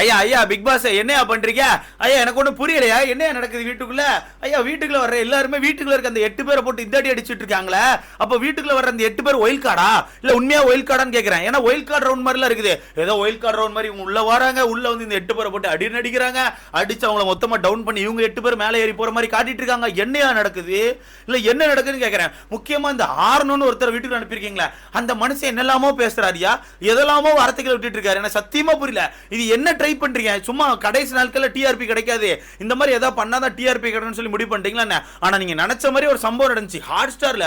ஐயா ஐயா big pass என்னையா பண்றீங்க ஐயா? எனக்கு ஒன்றும் புரியலையா என்ன நடக்குது வீட்டுக்குள்ள? ஐயா வீட்டுக்குள்ள வர்ற எல்லாருமே வீட்டுக்குள்ள இருக்க அந்த 8 பேரை போட்டு இந்த அடி அடிச்சுட்டு இருக்காங்களே. அப்ப வீட்டுக்குள்ள வர்ற அந்த 8 பேர் ஒயில் கார்டா இல்ல உண்மையா ஒயில் கார்டான்னு கேக்குறேன். ஏன்னா ஒயில் கார்டு ரவுண்ட் மாதிரிலாம் இருக்குது. ஏதோ ஒயில் கார்டு ரவுண்ட் மாதிரி உள்ள வராங்க, உள்ள வந்து இந்த 8 பேரை போட்டு அடி நடிக்கிறாங்க, அடிச்சு அவங்கள மொத்தமா டவுன் பண்ணி இவங்க 8 பேர் மேலே ஏறி போற மாதிரி காட்டிட்டு இருக்காங்க. என்னையா நடக்குது? இல்ல என்ன நடக்குதுன்னு கேக்குறேன். முக்கியமா இந்த ஆர்னோன்னு ஒருத்தர் வீட்டுக்கு அனுப்பியிருக்கீங்களா, அந்த மனுஷன் என்னெல்லாமோ பேசுறாருயா, எதெல்லாமோ வார்த்தைகளை விட்டுட்டு இருக்காரு. எனக்கு சத்தியமா புரியல. இது என்ன ட்ரை பண்றீங்க? சும்மா கடைசி நாட்கள்ல டிஆர்பி கிடைக்காது, இந்த மாதிரி ஏதாவது பண்ணாதான் டிஆர்பி கிடைக்கும்னு சொல்லி முடிவு பண்ணிட்டீங்களா? ஆனா நீங்க நினைச்ச மாதிரி ஒரு சம்பவம் நடந்துச்சு. ஹாட் ஸ்டார்ல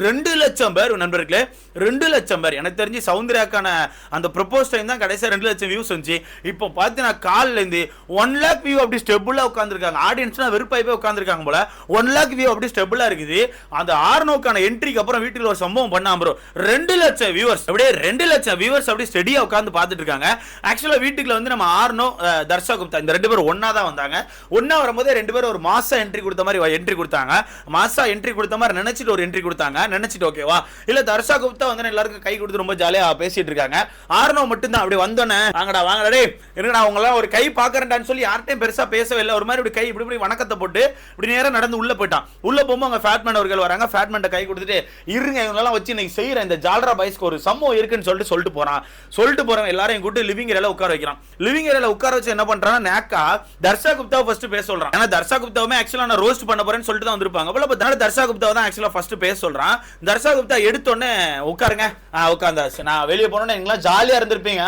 2 லட்சம் பேர் நண்பர்களே, 2 லட்சம் பேர். எனக்கு தெரிஞ்சு சௌந்தர்யாக்கான அந்த ப்ரொபோஸ் டைம் தான் கடைசியா 2 லட்சம் வியூஸ் வந்துச்சு. இப்போ பார்த்தீங்கன்னா காலில் இருந்து 1 லேக் வியூ அப்படி ஸ்டெபிளா உட்காந்துருக்காங்க. ஆடியன்ஸ்னா வெறுப்பாய் போய் உட்காந்துருக்காங்க போல. 1 லேக் வியூ அப்படி ஸ்டெபிளா இருக்குது. அந்த ஆர்னோக்கான என்ட்ரிக்கு அப்புறம் வீட்டுல ஒரு சம்பவம் பண்ணாம ப்ரோ 2 லட்சம் வியூவர்ஸ் அப்படியே 2 லட்சம் வியூவர்ஸ் அப்படி ஸ்டெடியா உட்காந்து பார்த்துட்டு இருக்காங்க. ஆக்சுவலா வீட்டுக்குள்ள வந்து நம்ம ஆர்னோ தர்ஷா குப்தா இந்த 2 பேரும் ஒன்னா தான் வந்தாங்க. ஒன்னா வரும்போது 2 பேரும் ஒரு மாசா என்ட்ரி கொடுத்த மாதிரி என்ட்ரி கொடுத்தாங்க. மாசா என்ட்ரி கொடுத்த மாதிரி நினைச்சிட்டு ஒரு என்ட்ரி கொடுத்தாங்க. நினைச்சிட்டு ஓகேவா இல்ல தர்ஷா குப்தா வந்து எல்லாருக்கும் கை கொடுத்து ரொம்ப ஜாலியா பேசிட்டு இருக்காங்க. ஆர்னோ மட்டும் தான் அப்படி வந்தோன்னே வாங்கடா வாங்கடா டேய் என்னடா அவங்கள ஒரு கை பாக்குறேன்டான்னு சொல்லி யார்ட்டையும் பெருசா பேசவே இல்லை. ஒரு மாதிரி இப்படி கை இப்படி வணக்கத்தை போட்டு இப்படி நேரா நடந்து உள்ள போயிட்டான். உள்ள போகும்போது அவங்க ஃபேட்மேன் அவர்கள் வராங்க. ஃபேட்மேன் கை கொடுத்துட்டு இருங்க இவங்களெல்லாம் வச்சு இன்னைக்கு செய்யற இந்த ஜால்ரா பாய்ஸ்க்கு ஒரு சம்பவம் இருக்குன்னு சொல்லிட்டு போறான். சொல்லிட்டு போறவங்க எல்லாரையும் கூட்டு லிவிங் ஏரியால உட்கார வைக்கிறான். லிவிங் ஏரியால உட்கார வச்சு என்ன பண்றான் நேக்கா தர்ஷா குப்தாவை ஃபர்ஸ்ட் பேச சொல்றான். ஏன்னா தர்ஷா குப்தாவுமே ஆக்சுவலா நான் ரோஸ்ட் பண்ண போறேன்னு சொல்லிட்டு தான் வந்திருப்பாங்க. அப்ப தர்ஷா குப்தாவை தான் ஆக்சுவலா ஃபர்ஸ்ட் பேச சொல்றான். தர்ஷா குப்தா எடுத்தோடனே உட்காருங்க உட்கார்ந்தாச்சு. நான் வெளியே போனோன்னு எங்களாம் ஜாலியா இருந்திருப்பீங்க,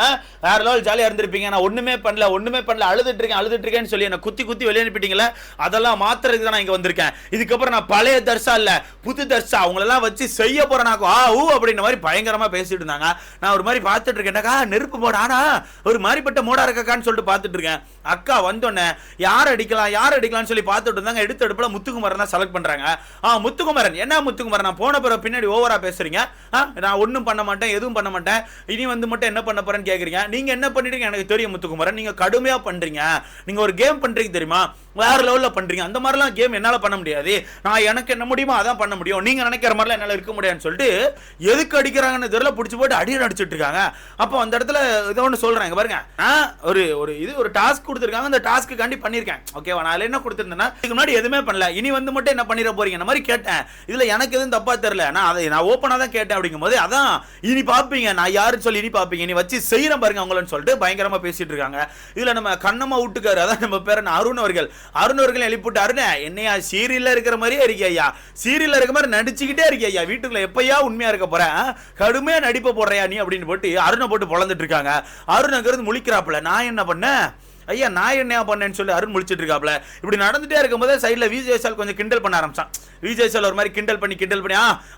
வேற லெவல் ஜாலியா இருந்திருப்பீங்க. நான் ஒண்ணுமே பண்ணல அழுதுட்டு இருக்கேன்னு சொல்லி என்ன குத்தி வெளியே அனுப்பிட்டீங்களே, அதெல்லாம் மாத்துறதுக்கு நான் இங்க வந்திருக்கேன். இதுக்கப்புறம் நான் பழைய தர்ஷா இல்ல புது தர்ஷா அவங்களெல்லாம் வச்சு செய்ய போறேன் அப்படின்ற மாதிரி பயங்கரமா பேசிட்டு இருந்தாங்க. நான் ஒரு மாதிரி பார்த்துட்டு இருக்கேன். நெருப்பு மோட ஆனா ஒரு மாதிரிப்பட்ட மோடா இருக்கான்னு சொல்லிட்டு பார்த்துட்டு இருக்கேன். அக்கா வந்தோடனே யார் அடிக்கலாம்னு சொல்லி பார்த்துட்டு இருந்தாங்க. எடுத்த அடுப்புல முத்துக்குமரன் தான் செலக்ட் பண்றாங்க. முத்துக்குமரன் என்ன முத்துக்குமரன் நான் போன பிறகு பின்னாடி ஓவரா பேசுறீங்க. நான் ஒன்னும் பண்ண மாட்டேன் எதுவும் பண்ண மாட்டேன், இனி வந்து மட்டும் என்ன பண்ண போறேன்னு கேக்குறீங்க. நீங்க என்ன பண்ணிட்டீங்க எனக்கு தெரியும் முத்துக்குமரன், நீங்க கடுமையா பண்றீங்க. நீங்க ஒரு கேம் பண்றீங்க தெரியுமா, வேற லெவல்ல பண்றீங்க. அந்த மாதிரிலாம் கேம் என்னால பண்ண முடியாது. நான் எனக்கு என்ன முடியுமோ அதான் பண்ண முடியும், நீங்க நினைக்கிற மாதிரிலாம் என்னால இருக்க முடியாதுன்னு சொல்லிட்டு எதுக்கு அடிக்கிறாங்கன்னு தெரியல பிடிச்சி போட்டு அடி அடிச்சுட்டு இருக்காங்க. அப்போ அந்த இடத்துல இதை ஒன்று சொல்றேன் பாருங்க. ஒரு டாஸ்க் கொடுத்துருக்காங்க, அந்த டாஸ்க்கு காண்டி பண்ணிருக்கேன் ஓகேவா. நான் என்ன கொடுத்துருந்தேன்னா இதுக்கு முன்னாடி எதுவுமே பண்ணல, இனி வந்து மட்டும் என்ன பண்ணிட போறீங்க அந்த மாதிரி கேட்டேன். இதுல எனக்கு எதுவும் தப்பா தெரியல, நான் ஓப்பனா தான் கேட்டேன். அப்படிங்கும் போது அதான் இனி பாப்பீங்க நான் யாருன்னு சொல்லி இனி பாப்பீங்க, இனி வச்சு செய்யறேன் பாருங்க அவங்களன்னு சொல்லிட்டு பயங்கரமா பேசிட்டு இருக்காங்க. இதுல நம்ம கண்ணம்மா விட்டுக்காரு, அதான் நம்ம பேர் அருண் அவர்கள் எழுப்பிட்டு அருண் என்னையா சீரியல்ல இருக்கிற மாதிரியே இருக்கியா, சீரியல்ல இருக்க மாதிரி நடிச்சுக்கிட்டே இருக்கியா, வீட்டுக்குள்ள எப்பயா உண்மையா இருக்க போறேன், கடுமையா நடிப்ப போடுறியா நீ அப்படின்னு போட்டு அருணை போட்டு பொழந்துட்டு இருக்காங்க. அருண் முழிக்கிறாப்புல நான் என்ன பண்ணேன் ஐயா நான் என்ன பண்ணேன்னு சொல்லி அருண் முடிச்சிட்டு இருக்காப்ல. இப்படி நடந்துட்டே இருக்கும்போது சைட்ல விஜய் கொஞ்சம் கிண்டல் பண்ண ஆரம்பிச்சான். விஜய் ஒரு மாதிரி கிண்டல் பண்ணி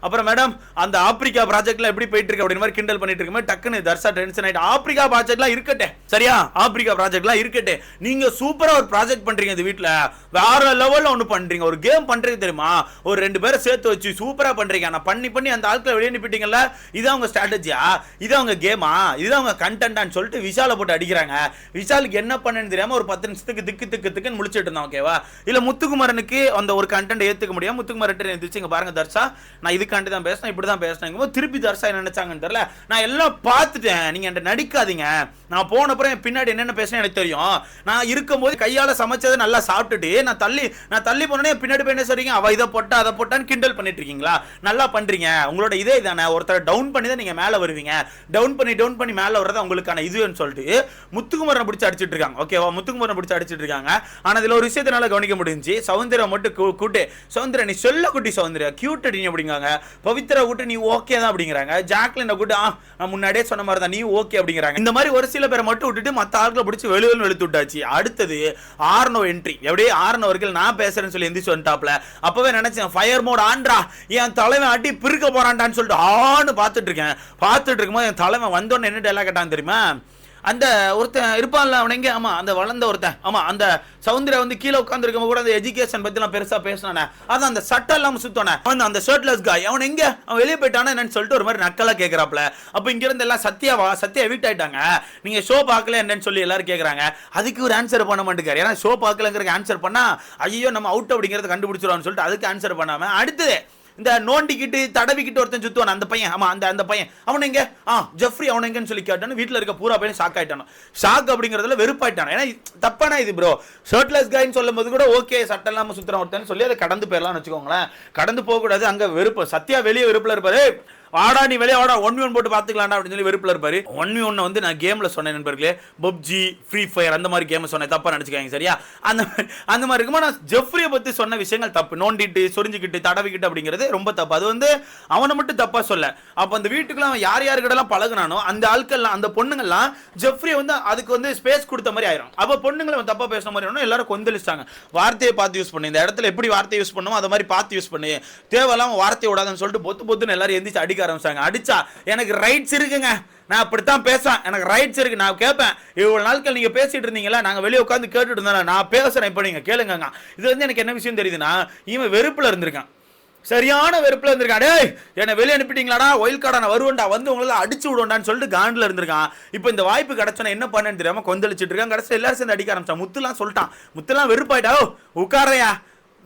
அப்புறம் மேடம் அந்த ஆப்பிரிக்கா ப்ராஜெக்ட்ல எப்படி போயிட்டு இருக்கு அப்படின்னு மாதிரி கிண்டல் பண்ணிட்டு இருக்கும்போது டக்குன்னு தர்ஷா டென்ஷன் ஆயிட்டு ஆப்பிரிக்கா ப்ராஜெக்ட்லாம் இருக்கட்டே சரியா, ஆப்பிரிக்கா ப்ராஜெக்ட்லாம் இருக்கட்டே, நீங்க சூப்பரா ஒரு ப்ராஜெக்ட் பண்றீங்க இந்த வீட்டுல, வேற லெவல்ல ஒண்ணு பண்றீங்க, ஒரு கேம் பண்றீங்க தெரியுமா, ஒரு 2 பேரை சேர்த்து வச்சு சூப்பரா பண்றீங்க, நான் பண்ணி அந்த ஆட்களை வெளியே அனுப்பிட்டீங்கல்ல, இதான் உங்க ஸ்ட்ராட்டஜியா, இதான் உங்க கேமா, இதான் உங்க கண்டென்ட்டான்னு சொல்லிட்டு விஷால போட்டு அடிக்கிறாங்க. விஷாலுக்கு என்ன பண்ண தெரியாம ஒரு 10 நிமிஷத்துக்கு திக்கு முடிச்சிட்டு இருந்தான் ஓகேவா. இல்ல முத்துக்குமரனுக்கு அந்த ஒரு கண்டென்ட் ஏத்துக்க முடியாது. முத்துக்குமரன் எந்திரிச்சு இங்க பாருங்க தர்ஷா நான் இதுக்காண்டி தான் பேசினேன் இப்படி தான் பேசினேன், திருப்பி தர்ஷா என்ன நினைச்சாங்கன்னு தெரியல, நான் எல்லாம் பார்த்துட்டேன், நீங்க என்கிட்ட நடிக்காதீங்க, நான் போன அப்புறம் பின்னாடி என்னென்ன பேசினேன் எனக்கு தெரியும், நான் இருக்கும்போது கையால சமைச்சதை நல்லா சாப்பிட்டுட்டு நான் தள்ளி போனே பின்னாடி போய் என்ன சொல்றீங்க அவ இதை போட்டா அதை போட்டான்னு கிண்டல் பண்ணிட்டு இருக்கீங்களா, நல்லா பண்றீங்க, உங்களோட இதே தானே, ஒருத்தர் டவுன் பண்ணி தான் நீங்க மேல வருவீங்க, டவுன் பண்ணி மேல வர்றது உங்களுக்கான இதுன்னு சொல்லிட்டு முத்துக்குமரனை பிடிச்சி அடிச்சிட்டு இருக்காங்க ஓகேவா. முத்துக்குமரனை பிடிச்சி அடிச்சிட்டு இருக்காங்க. ஆனா இதுல ஒரு விஷயத்தினால கவனிக்க முடிஞ்சு சௌந்தர்யா மட்டும் கூட்டு சௌந்தர்யா நீ சொல்ல குட்டி சௌந்தர்யா கியூட் அடி அப்படிங்காங்க, பவித்ரா கூட்டு நீ ஓகே தான் அப்படிங்கிறாங்க, ஜாக்லின் கூட்டு நான் முன்னாடியே சொன்ன மாதிரி தான் நீ ஓகே அப்படிங்கிறாங்க. இந்த மாதிரி ஒரு சில பேரை மட்டும் விட்டுட்டு மத்த ஆட்களை பிடிச்சி வெளுவெளு வெளுத்து விட்டாச்சு. அடுத்தது ஆர்னோ என்ட்ரி, எப்படியே ஆர்னோ அவர்கள் நான் பேசுறேன்னு சொல்லி எந்திரிச்சு வந்துட்டாப்ல. அப்பவே நினைச்சேன் ஃபயர் மோட் ஆண்ட்ரா என் தலைவன் அடி பிரிக்க போறான்டான்னு சொல்லிட்டு ஆன்னு பார்த்துட்டு இருக்கும்போது என் தலைவன் வந்தோன்னு என்ன டைலாக் கேட்டான்னு தெரியுமா, அந்த ஒருத்தன் இருப்பான்ல அவன் எங்க, ஆமா அந்த வளர்ந்த ஒருத்தன், ஆமா அந்த சௌந்தர்யா வந்து கீழே உட்கார்ந்துருக்கும் கூட அந்த எஜுகேஷன் பத்தி எல்லாம் பெருசா பேசினானே, அதான் அந்த சட்டை எல்லாம் சுத்தோனே அந்த ஷர்ட்லெஸ் காய் அவன் எங்க அவன் வெளியே போயிட்டானே என்னன்னு சொல்லிட்டு ஒரு மாதிரி நக்கலா கேட்கறாப்ல. அப்ப இங்க இருந்து எல்லாம் சத்யா எவிக்ட் ஆயிட்டாங்க, நீங்க ஷோ பார்க்கல என்னன்னு சொல்லி எல்லாரும் கேட்கறாங்க. அதுக்கு ஒரு ஆன்சர் பண்ண மாட்டேங்காரு, ஏன்னா ஷோ பார்க்கலங்கிறதுக்கு ஆன்சர் பண்ணா ஐயோ நம்ம அவுட் அப்படிங்கறத கண்டுபிடிச்சிருவான்னு சொல்லிட்டு அதுக்கு ஆன்சர் பண்ணாம அடுத்தது இந்த நோண்டிக்கிட்டு தடவிக்கிட்டு ஒருத்தன் சுத்துவான் அந்த பையன், ஆமா அந்த பையன், அவன் எங்க ஜெஃப்ரி அவன் எங்கன்னு சொல்லி கேட்டானு வீட்டில் இருக்க பூரா பையன் ஷாக் ஆயிட்டானோ. ஷாக் அப்படிங்கிறதுல வெறுப்பாயிட்டான். ஏன்னா தப்பானா இது ப்ரோ, ஷர்ட்லெஸ் கைன்னு சொல்லும் போது கூட ஓகே சட்டை இல்லாம சுத்துறான் ஒருத்தன் சொல்லி அதை கடந்து போயிடலாம்னு வச்சுக்கோங்களேன். கடந்து போக கூடாது. அங்க வெறுப்பு. சத்யா வெளியே வெறுப்புல இருப்பாரு. ஆடா நீ வெளியே ஆடா 1v1 போட்டு பாத்துக்கலாம் அப்படின்னு சொல்லி வெறுப்புல இருப்பாரு. 1v1 வந்து நான் கேம்ல சொன்னேன் நண்பர்களே, பப்ஜி, ஃப்ரீ ஃபயர் அந்த மாதிரி கேம் சொன்னேன், தப்பா நினைச்சுக்காங்க சரியா. அந்த மாதிரி இருக்குமா நான் ஜெஃப்ரியை பத்தி சொன்ன விஷயங்கள் தப்பு. நோண்டிட்டு சொரிஞ்சுக்கிட்டு தடவிக்கிட்டு அப்படிங்கிறது ரொம்ப தப்பு. அது வந்து அவனை மட்டும் தப்பா சொல்ல. அப்ப அந்த வீட்டுக்குள்ள அவன் யார் யாருக்கிட்டலாம் பழகுனானோ அந்த ஆட்கள்லாம் அந்த பொண்ணுங்கள்லாம் ஜெஃப்ரியை வந்து அதுக்கு வந்து ஸ்பேஸ் கொடுத்த மாதிரி ஆயிரும். அப்ப பொண்ணுங்களை அவன் தப்பா பேசுற மாதிரி ஆயிரும். எல்லாரும் கொந்தளிச்சாங்க. வார்த்தையை பார்த்து யூஸ் பண்ணு, இந்த இடத்துல எப்படி வார்த்தையை யூஸ் பண்ணுமோ அதை மாதிரி பார்த்து யூஸ் பண்ணு, தேவையில்லாம வார்த்தையை விடாதுன்னு சொல்லிட்டு பொத்துன்னு எல்லாரும் எந்திரிச்சு அடிக்க ஆரம்பிச்சாங்க. அடிச்சா எனக்கு ரைட்ஸ் இருக்குங்க, நான் அப்படித்தான் பேசுறேன், எனக்கு ரைட்ஸ் இருக்கு. நான் கேட்பேன், இவ்வளவு நாட்கள் நீங்க பேசிட்டு இருந்தீங்களா, நாங்க வெளியே உட்காந்து கேட்டுட்டு இருந்தோம், நான் பேசுறேன், இப்ப நீங்க கேளுங்க. இது வந்து எனக்கு என்ன விஷயம் தெரியுதுன்னா, இவன் வெறுப்புல இருந்திருக்கான், சரியான வெறுப்புல இருந்திருக்கான். டேய் என்ன வெளியே அனுப்பிட்டீங்களாடா, ஒயில் கார்டா நான் வருவேன்டா, வந்து உங்களை அடிச்சு விடுவேன்டான்னு சொல்லிட்டு காண்டில் இருந்திருக்கான். இப்போ இந்த வாய்ப்பு கிடைச்சோன்னா என்ன பண்ணேன்னு தெரியாம கொந்தளிச்சிட்டு இருக்கான். கடைசி எல்லாரும் சேர்ந்து அடிக்க ஆரம்பிச்சான். முத்துலாம் சொல்லிட்டான், முத்துலாம் வெறுப்பாயிட்டா, உட்காரையா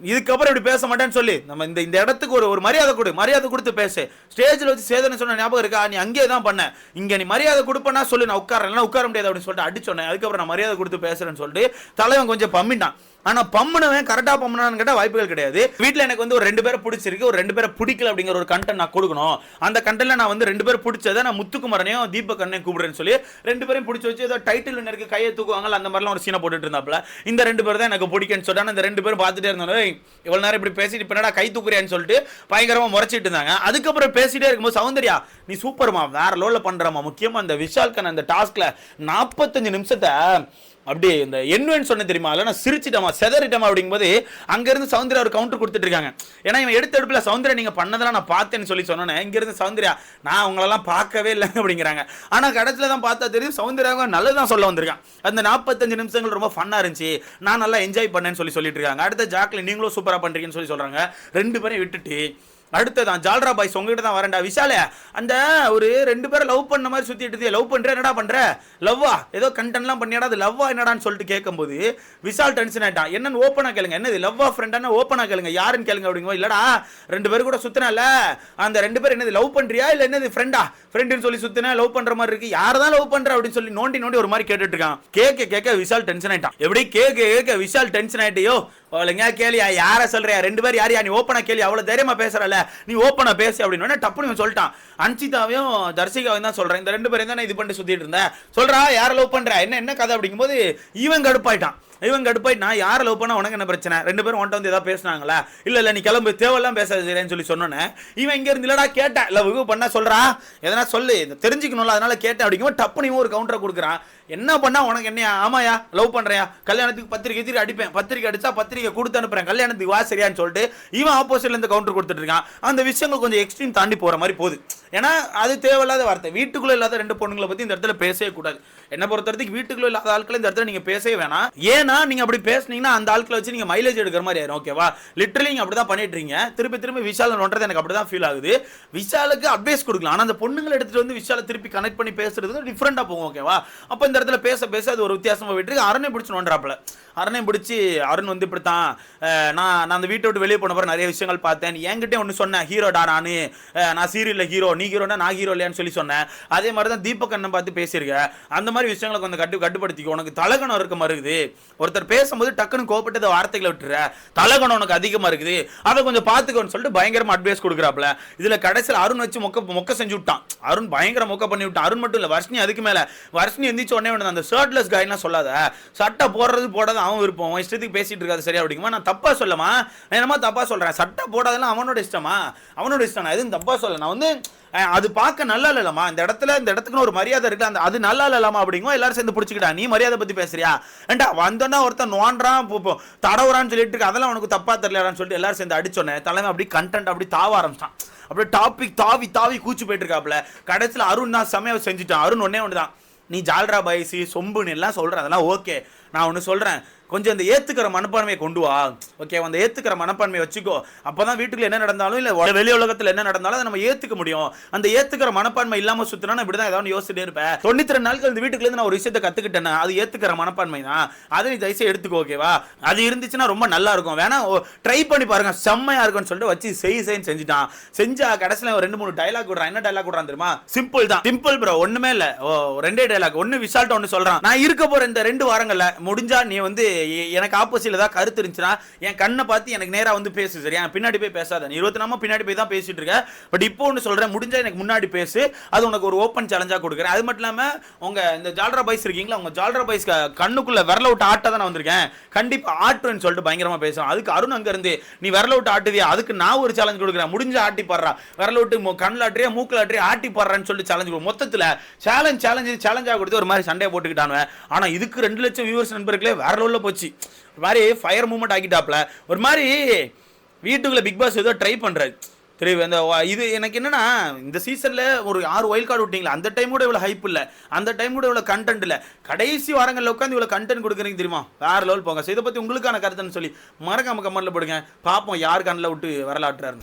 இதுக்கப்புறம் இப்படி பேச மாட்டேன்னு சொல்லி நம்ம இந்த இடத்துக்கு ஒரு மரியாதை கொடு, மரியாதை கொடுத்து பேசு. ஸ்டேஜில் வச்சு சேதனை சொன்ன ஞாபகம் இருக்கா, நீ அங்கேயே தான் பண்ண, இங்க நீ மரியாதை கொடுப்பனா சொல்லு, நான் உட்காரலாம் உட்கார முடியாது அப்படின்னு சொல்லிட்டு அடிச்சோன்னே. அதுக்கப்புறம் நான் மரியாதை கொடுத்து பேசுறேன்னு சொல்லிட்டு தலைவன் கொஞ்சம் பம்மிட்டான். ஆனா பம்முனவன் கரெக்டா பம்முனான்னு கேட்டா வாய்ப்புகள் கிடையாது. வீட்டுல எனக்கு வந்து ஒரு 2 பேரை பிடிச்சிருக்கு, ஒரு 2 பேரை பிடிக்கல அப்படிங்கிற ஒரு கண்டென்ட் நான் கொடுக்கணும். அந்த கண்டென்ட்ல நான் வந்து 2 பேர் பிடிச்சதை நான் முத்துக்குமரனையும் தீபக்கண்ணையும் கூப்பிடுறேன்னு சொல்லி 2 பேரையும் பிடிச்சி வச்சு ஏதோ டைட்டில் இருக்கு கையை தூக்குவாங்கல்ல அந்த மாதிரிலாம் ஒரு சீனை போட்டுட்டு இருந்தாப்ல. இந்த 2 பேர் தான் எனக்கு பிடிக்குன்னு சொல்லிட்டு அந்த 2 பேரும் பார்த்துட்டே இருந்தாங்க. இவ்வளவு நேரம் இப்படி பேசிட்டு பின்னடா கை தூக்குறியான்னு சொல்லிட்டு பயங்கரமா முறைச்சிட்டு இருந்தாங்க. அதுக்கப்புறம் பேசிட்டே இருக்கும்போது சௌந்தர்யா நீ சூப்பர்மா, வேற லோல பண்றமா, முக்கியமா இந்த விஷால்கன் அந்த டாஸ்க்ல 45 நிமிஷத்தை அப்படியே இந்த என்னன்னு சொன்ன தெரியுமா, இல்ல நான் சிரிச்சிட்டமா செதறிட்டமா அப்படிங்கும்போது அங்க இருந்து சௌந்தர்யா ஒரு கவுண்டர் கொடுத்துட்டு இருக்காங்க. ஏன்னா இவன் எடுத்த எடுப்புல சௌந்தர்யா நீங்க பண்ணதெல்லாம் நான் பார்த்தேன்னு சொல்லி சொன்னேன். இங்க இருந்து சௌந்தர்யா நான் உங்களெல்லாம் பார்க்கவே இல்லை அப்படிங்கிறாங்க. ஆனா கடைசியில தான் பார்த்தா தெரியும் சௌந்தர்யா நல்லதான் சொல்ல வந்திருக்கான். அந்த 45 நிமிஷங்கள் ரொம்ப ஃபன்னா இருந்துச்சு, நான் நல்லா என்ஜாய் பண்ணேன்னு சொல்லிட்டு இருக்காங்க. அடுத்த ஜாக்லின் நீங்களும் சூப்பரா பண்றீங்கன்னு சொல்லி சொல்றாங்க. 2 பேரையும் விட்டுட்டு அடுத்ததான் ஜால்ரா பாய்ஸ் உங்ககிட்ட தான் வரேன்டா விஷாலே, அந்த ஒரு 2 பேரை லவ் பண்ண மாதிரி சுத்திட்டு லவ் பண்ற என்னடா பண்ற, லவ்வா ஏதோ கண்டென்ட்லாம் பண்ணியாடா, அது லவ்வா என்னடான்னு சொல்லிட்டு கேட்கும்போது விஷால் டென்ஷன் ஆயிட்டான். என்னன்னு ஓப்பனா கேளுங்க, என்னது லவ்வா ஃப்ரெண்டான ஓப்பனா கேளுங்க, யாருன்னு கேளுங்க அப்படிங்க. இல்லடா 2 பேர் கூட சுத்தினல, அந்த 2 பேர் என்னது லவ் பண்றியா இல்ல என்னது ஃப்ரெண்டா, ஃப்ரெண்டுன்னு சொல்லி சுத்தின லவ் பண்ற மாதிரி இருக்கு, யாரதான் லவ் பண்ற அப்படின்னு சொல்லி நோண்டி ஒரு மாதிரி கேட்டுட்டு இருக்கான். கேட்க விஷால் டென்ஷன் ஆயிட்டான். எப்படி கேட்க விஷால் டென்ஷன் ஆயிட்டியோ, கேளியா யார சொல்றியா, 2 பேர் யாரையா நீ ஓப்பனா கேள்வி, அவ்வளவு தைரியமா பேசுறல நீ ஓப்பனா பேசு அப்படின்னு டப்புனு சொல்லிட்டான். அன்சிதாவையும் தர்சிகாவையும் தான் சொல்றேன், இந்த 2 பேரையும் தான் இது பண்ணி சுத்திட்டு இருந்தேன், சொல்றா யார லவ் பண்ற என்ன கதை அப்படிங்கும்போது இவன் கடுப்பாயிட்டான். நான் யாரை லவ் பண்ணா உனக்கு என்ன பிரச்சனை, 2 பேரும் உன்ட்ட வந்து ஏதாவது பேசினாங்களா, இல்ல நீ கிளம்பு தேவையெல்லாம் பேசாதுன்னு சொல்லி சொன்னேன். இவன் இங்க இருந்து இல்லடா கேட்டேன், லவ் பண்ணா சொல்றா எதனா சொல்லு தெரிஞ்சுக்கணும்ல அதனால கேட்டேன் அப்படிங்கும்போது டப்புனு ஒரு கவுண்டரை கொடுக்குறான். என்ன பண்ணா உனக்கு என்ன, ஆமாயா லவ் பண்றியா, கல்யாணத்துக்கு பத்திரிக்கை அடிப்பேன், பத்திரிக்கை அடிச்சா பத்திரிக்கை கொடுத்து அனுப்புறேன், கல்யாணத்துக்கு வா சரியான்னு சொல்லிட்டு இவன் ஆப்போசிட்ல இருந்து கவுண்டர் கொடுத்துட்டு இருக்கான். அந்த விஷயங்கள் கொஞ்சம் எக்ஸ்ட்ரீம் தாண்டி போற மாதிரி போகுது. ஏன்னா அது தேவையில்லாத வார்த்தை. வீட்டுக்குள்ள இல்லாத 2 பொண்ணுங்களை பத்தி இந்த இடத்துல பேசவே கூடாது. என்ன பொறுத்தவரைக்கும் வீட்டுக்குள்ள இல்லாத ஆட்களை இந்த இடத்துல நீங்க பேசவே வேணாம். ஏன்னா நீங்க அப்படி பேசுனீங்கன்னா அந்த ஆட்களை வச்சு நீங்க மைலேஜ் எடுக்கிற மாதிரி ஆயிரும். ஓகேவா, லிட்டரலி நீங்க அப்படிதான் பண்ணிட்டு இருக்கீங்க. திருப்பி விஷால் நோன்றது எனக்கு அப்படிதான் ஃபீல் ஆகுது. விஷாலுக்கு அட்வைஸ் கொடுக்கலாம், ஆனா அந்த பொண்ணுங்களை எடுத்துட்டு வந்து விஷாலை திருப்பி கனெக்ட் பண்ணி பேசுறது டிஃபரெண்டா போகும். ஓகேவா, அப்ப இந்த இடத்துல பேச அது ஒரு வித்தியாசமா விட்டு அருணை பிடிச்சு நோன்றாப்ல. அருணை பிடிச்சி அருண் வந்து இப்படித்தான் நான் அந்த வீட்டை விட்டு வெளியே போன பிறகு நிறைய விஷயங்கள் பார்த்தேன், என்கிட்ட ஒன்று சொன்னேன், ஹீரோடா நான் சீரியல்ல ஹீரோ, நீ ஹீரோனா நான் ஹீரோ இல்லையான்னு சொல்லி சொன்னேன். அதே மாதிரி தான் தீபக் அண்ணன் பார்த்து பேசியிருக்கேன். அந்த மாதிரி விஷயங்களை கொஞ்சம் கட்டுப்படுத்திக்கோ, உனக்கு தலகணம் இருக்க மாதிரி இருக்குது. ஒருத்தர் பேசும்போது டக்குன்னு கோபப்பட்டு வார்த்தைகளை விட்டுற, தலகணம் உனக்கு அதிகமா இருக்குது, அதை கொஞ்சம் பார்த்துக்கோன்னு சொல்லிட்டு பயங்கரமா அட்வைஸ் கொடுக்குறாப்ல. இதுல கடைசியில் அருண் வச்சு மொக்க செஞ்சு விட்டான். அருண் பயங்கர மொக்க பண்ணி விட்டான். அருண் மட்டும் இல்ல, வர்ஷினி அதுக்கு மேல. வர்ஷினி எந்திரிச்சு உடனே அந்த ஷர்ட்லெஸ் காய்னா சொல்லாத, சட்டை போடாத அவன் விருப்பம், அவன் இஷ்டத்துக்கு பேசிட்டு இருக்காது சரியா அப்படிங்குமா. நான் தப்பா சொல்லமா, நான் என்னமா தப்பா சொல்றேன், சட்டை போடாதெல்லாம் அவனோட இஷ்டமா, அவனோட இஷ்டம், நான் எதுவும் தப்பா சொல்ல. நான் வந்து அது பார்க்க நல்லா இல்லலாமா, இந்த இடத்துக்குன்னு ஒரு மரியாதை இருக்கு, அந்த அது நல்லா இல்லலாமா அப்படிங்குமா. எல்லாரும் சேர்ந்து பிடிச்சிக்கிட்டா, நீ மரியாதை பத்தி பேசுறியா, ஏண்டா வந்தோன்னா ஒருத்தன் நோன்றான் தடவுறான்னு சொல்லிட்டு இருக்கு, அதெல்லாம் உனக்கு தப்பா தெரியலான்னு சொல்லிட்டு எல்லாரும் சேர்ந்து அடிச்சோன்னே தலைமை அப்படி கண்டென்ட் அப்படி தாவ ஆரம்பிச்சான். அப்படியே டாபிக் தாவி கூச்சு போயிட்டு இருக்காப்ல. கடைசியில் அருண் தான் செமையா செஞ்சுட்டான். அருண் ஒன்னே ஒன்று தான், நீ ஜால்ரா பாய்ஸி சொம்புன்னு எல்லாம் சொல்ற, அதெல்லாம் ஓகே, நான் ஒன்று சொல்றேன், கொஞ்சம் இந்த ஏத்துக்கிற மனப்பான்மையை கொண்டு வா. ஓகே, அந்த ஏத்துக்கிற மனப்பான்மையை வச்சுக்கோ. அப்பதான் வீட்டுக்குள்ள என்ன நடந்தாலும் இல்ல வெளி உலகத்துல என்ன நடந்தாலும் அதை நம்ம ஏத்துக்க முடியும். அந்த ஏத்துக்கிற மனப்பான்மை இல்லாம சுத்தினா இப்படிதான் ஏதாவது யோசிச்சுட்டே இருப்பேன். 92 நாட்கள் இந்த வீட்டுக்குள்ள இருந்து நான் ஒரு விஷயத்தை கத்துக்கிட்டேன்னா அது ஏத்துக்கிற மனப்பான்மை தான். அதை நீ தயவுசெய்து எடுத்துக்கோ. ஓகேவா? அது இருந்துச்சுன்னா ரொம்ப நல்லா இருக்கும். வேணா ட்ரை பண்ணி பாருங்க, செம்மையா இருக்கும்னு சொல்லிட்டு வச்சு செய்ன்னு செஞ்சுட்டான். செஞ்சா கடைசியில ஒரு 2-3 டைலாக் விடுறான். என்ன டைலாக் விடுறான் தெரியுமா? சிம்பிள் தான், சிம்பிள் ப்ரோ, ஒண்ணுமே இல்ல. ரெண்டே டைலாக். ஒன்னு விஷால்ட்ட ஒன்னு சொல்றான், நான் இருக்க போற இந்த 2 வாரங்கள்ல முடிஞ்சா நீ வந்து எனக்கு ஆப்போசிட்ல ஏதாவது கருத்து இருந்துச்சுன்னா என் கண்ணை பார்த்து எனக்கு நேரா வந்து பேசு, சரியா? பின்னாடி போய் பேசாத. நீ 24 பின்னாடி போய் தான் பேசிட்டு இருக்க. பட் இப்போ ஒன்று சொல்றேன், முடிஞ்சா எனக்கு முன்னாடி பேசு. அது உனக்கு ஒரு ஓப்பன் சேலஞ்சா கொடுக்குறேன். அது மட்டும் இல்லாம உங்க இந்த ஜால்ரா பாய்ஸ் இருக்கீங்களா, உங்க ஜால்ரா பாய்ஸ் கண்ணுக்குள்ள விரல விட்டு ஆட்ட தான் வந்திருக்கேன், கண்டிப்பா ஆட்டுன்னு சொல்லிட்டு பயங்கரமா பேசுவான். அதுக்கு அருண் அங்க இருந்து, நீ விரல விட்டு ஆட்டுவியா, அதுக்கு நான் ஒரு சேலஞ்ச் கொடுக்குறேன், முடிஞ்சா ஆட்டி பாடுறா, விரல விட்டு கண்ணில் ஆட்டுறியா மூக்கில் ஆட்டுறியா ஆட்டி பாடுறான்னு சொல்லிட்டு சேலஞ்ச் கொடுக்கும். மொத்தத்தில் சேலஞ்சா கொடுத்து ஒரு மாதிரி சண்டையை போட்டுக்கிட்டானுவ. ஆனா இதுக்கு 2 லட்சம் வியூவர்ஸ் நண்பர்களே வேற லெவல்ல போச்சு. ஒரு மாதிரி ஃபயர் மூவ்மெண்ட் ஆக்கிட்டாப்ல. ஒரு மாதிரி வீட்டுக்குள்ள பிக் பாஸ் ஏதோ ட்ரை பண்றாரு தெரியும். இந்த இது எனக்கு என்னன்னா, இந்த சீசன்ல ஒரு 6 வைல்ட் கார்டு விட்டீங்களா, அந்த டைம் கூட இவ்வளவு ஹைப் இல்ல, அந்த டைம் கூட இவ்வளவு கண்டென்ட் இல்ல. கடைசி வாரங்கள்ல உட்காந்து இவ்வளவு கண்டென்ட் கொடுக்குறீங்க தெரியுமா, வேற லெவல் போங்க. இதை பத்தி உங்களுக்கான கருத்துன்னு சொல்லி மறக்காம கமெண்ட்ல போடுங்க, பாப்போம் யார் கண்ணில் விட்டு வரலாற்றுறாரு.